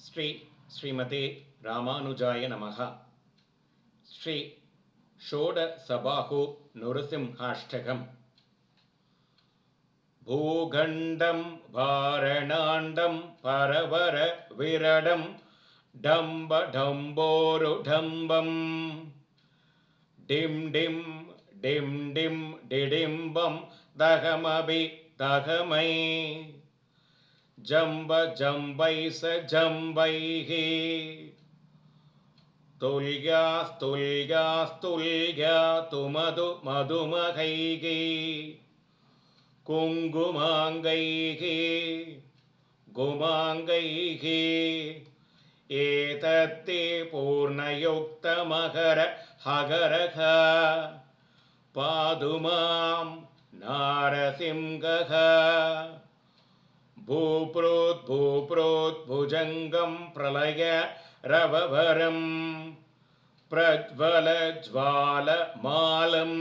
श्रीमते रामानुजाय नमः। श्री षोडशबाहु नृसिंहाष्टकम्। भूगण्डं वारणाण्डं परवर विरडं डम्बडम्बोरुडम्बं डिं डिं डिं डिं डिडिम्बं दहमभि दहमै जम्ब जम्बैस जम्बैः तुल्यास्तुल्यास्तुल्या तुमधु मधुमहैः कुङ्कुमाङ्गैः गुमाङ्गैः एतत्ते पूर्णयुक्तमकर हगरः पातु मां नारसिंहः। भूप्रोद्भुजङ्गं प्रलय रववरं प्रज्वलज्वालमालं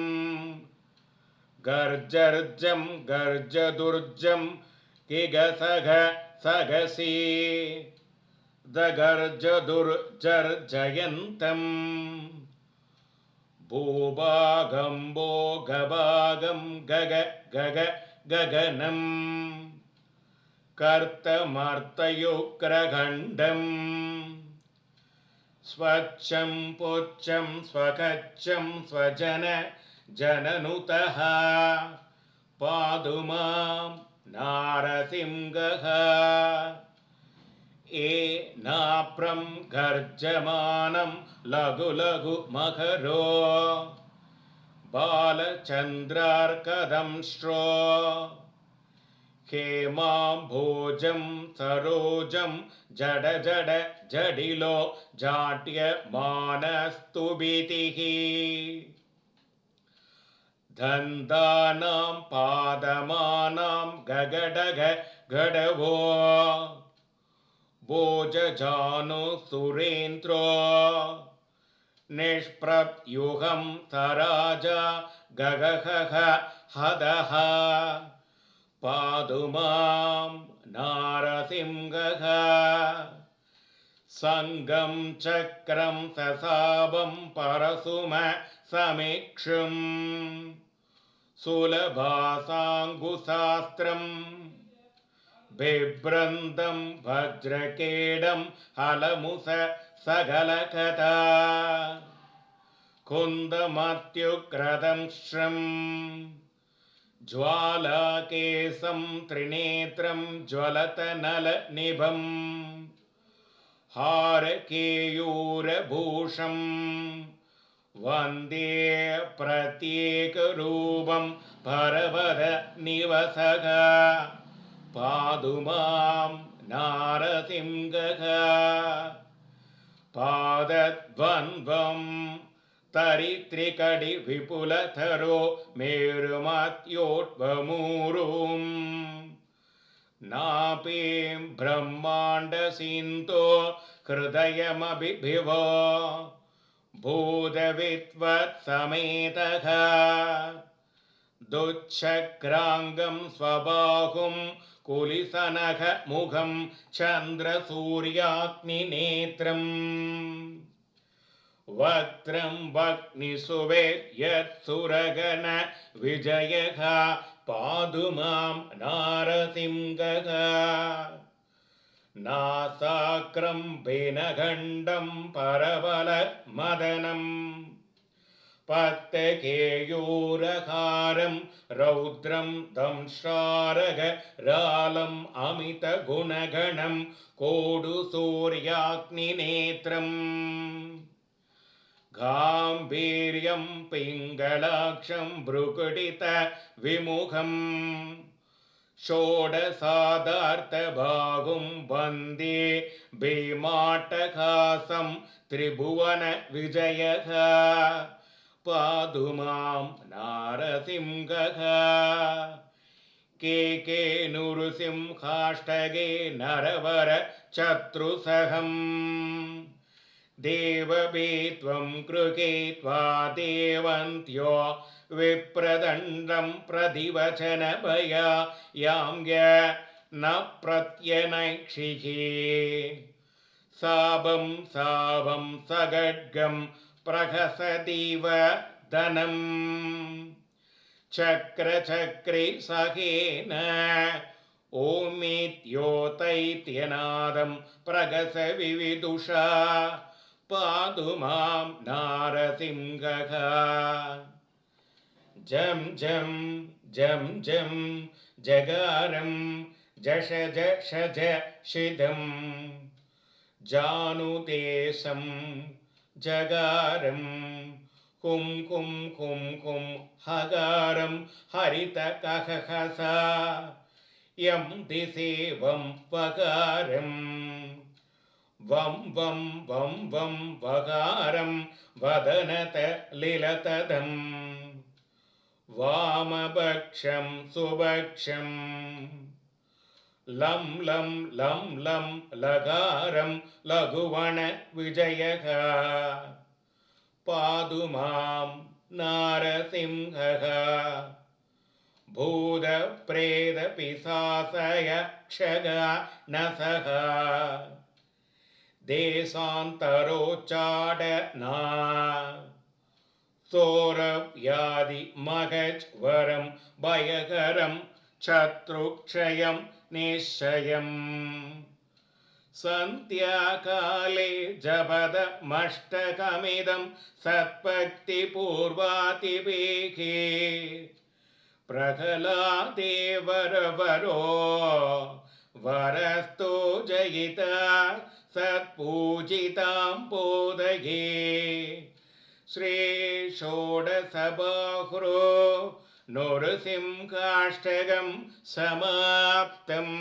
गर्जर्जं गर्जदुर्जं किगसग सगसि दगर्जदुर्जर्जयन्तं भूभागं भोगभागं गग गग गगनं कर्तमर्तयुग्रखण्डं स्वच्छं पुच्छं स्वगच्छं स्वजन जननुतः पातु मां नारसिंहः। नाप्रं गर्जमानं लघु लघु मकरो बालचन्द्रार्कदंष्ट्रो हेमाम्भोजं सरोजं जड जड जडिलो जाट्यमानस्तुभिः दन्तानां पादमानां गगडग गडवो भोजजानुसुरेन्द्रो निष्प्रत्युहं सराजा गगहः हदः पातु मां नारसिंहः। संगं चक्रं ससावं परशुम समीक्षुं सुलभासाङ्गुशास्त्रं बिभ्रन्दं वज्रकेडं हलमुस सकलकथा कुन्दमत्युग्रदंष्ट्रं ज्वालाकेशं त्रिनेत्रं ज्वलतनलनिभं हारकेयूरभूषं वन्दे प्रत्येकरूपं परवरनिवसः पातु मां नारसिंहः। पादद्वन्द्वं तरित्रिकटि विपुलतरो मेरुमत्योड्वमूरुं नापीं ब्रह्माण्डसिन्धो हृदयमभिभिवो भूतविद्वत्समेतः दुच्छक्राङ्गं स्वबाहुं कुलिसनखमुखं चन्द्रसूर्याग्निनेत्रम् वक्त्रं वह्निसुवेद्यत्सुरगण विजयः पातु मां नारसिंहः। नासाक्रं भेनखण्डं परबलमदनं पत्तकेयूरहारं रौद्रं दंशारगरालम् अमितगुणगणं कोडुसूर्याग्निनेत्रम् गाम्भीर्यं पिङ्गलाक्षं भ्रुकुटितविमुखं षोडशादार्तबाहुं वन्दे भीमाट्टहासं त्रिभुवनविजयः पातु मां नारसिंहः। के नृसिंहाष्टके नरवर चतुस्सहं देवभीत्वं कृकेत्वा देवन्त्यो विप्रदण्डं प्रतिवचनभयायां न प्रत्यनैक्षिः सापं सापं सगड्गं प्रहसतीव धनं चक्रचक्रे सखेन ओमित्योतैत्यनादं प्रगसविविदुषा पातु मां नारसिंहः जं जं जं जं जगारं जश जश शिदं जानुदेशं जगारं हुं हुं हुं हुं हगारं हरितकहसा यं दिसेवं वगारं वं वं वं वं वगारं वदनतलिलतदं वामभक्षं सुभक्षं लं लं लं लं लगारं लघुवणविजयः पातु मां नारसिंहः भूतप्रेतपिशाचयक्षगणसः देशान्तरोच्चाटना सौरव्याधिमगज्वरं भयकरं शत्रुक्षयं निश्चयम् सन्ध्याकाले जपदमष्टकमिदं सत्भक्तिपूर्वातिवेगे प्रहलादेवरवरो वरस्तो जयिता सत्पूजितां बोधये श्रीषोडशबाहुरो नृसिंहाष्टकं समाप्तम्।